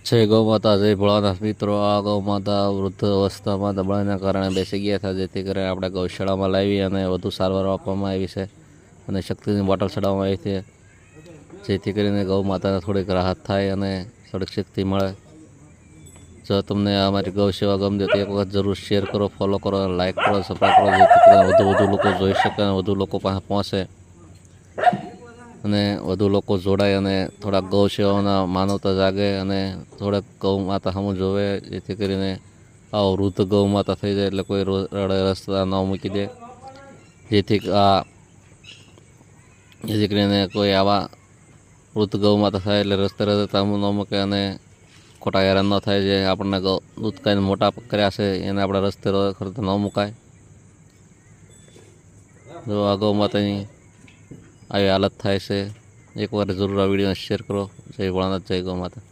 જય ગૌ માતા, જય ભોળાનાથ મિત્રો। આ ગૌ માતા વૃદ્ધ અવસ્થામાં દબાણના કારણે બેસી ગયા હતા, જેથી કરીને આપણે ગૌશાળામાં લાવી અને વધુ સારવાર આપવામાં આવી છે અને શક્તિની બોટલ ચડાવવામાં આવી છે, જેથી કરીને ગૌ માતાને થોડીક રાહત થાય અને થોડીક શક્તિ મળે। જો તમને અમારી ગૌ સેવા ગમતી તો એક વખત જરૂર શેર કરો, ફોલો કરો, લાઇક કરો, સબસ્ક્રાઈબ કરો, જેથી કરીને વધુ લોકો જોઈ શકે અને વધુ લોકો પાસે પહોંચે અને વધુ લોકો જોડાય અને થોડાક ગૌ સેવાના માનવતા જાગે અને થોડાક ગૌ માતા સામું જોવે, જેથી કરીને આ વૃદ્ધ ગૌ માતા થઈ જાય એટલે કોઈ રડે રસ્તા ન મૂકી દે, જેથી કરીને કોઈ આવા વૃદ્ધ ગૌ માતા થાય એટલે રસ્તે રસ્તે તાંબુ ન મૂકે અને ખોટા હેરાન ન થાય। જે આપણને દૂધ કાંઈને મોટા કર્યા છે એને આપણે રસ્તે ખરતા ન મુકાય। જો આ ગૌ માતાની આવી હાલત થાય છે, એકવાર જરૂર આ વિડીયોને શેર કરો। જય ભોળાનાથ, જય ગૌ માતા।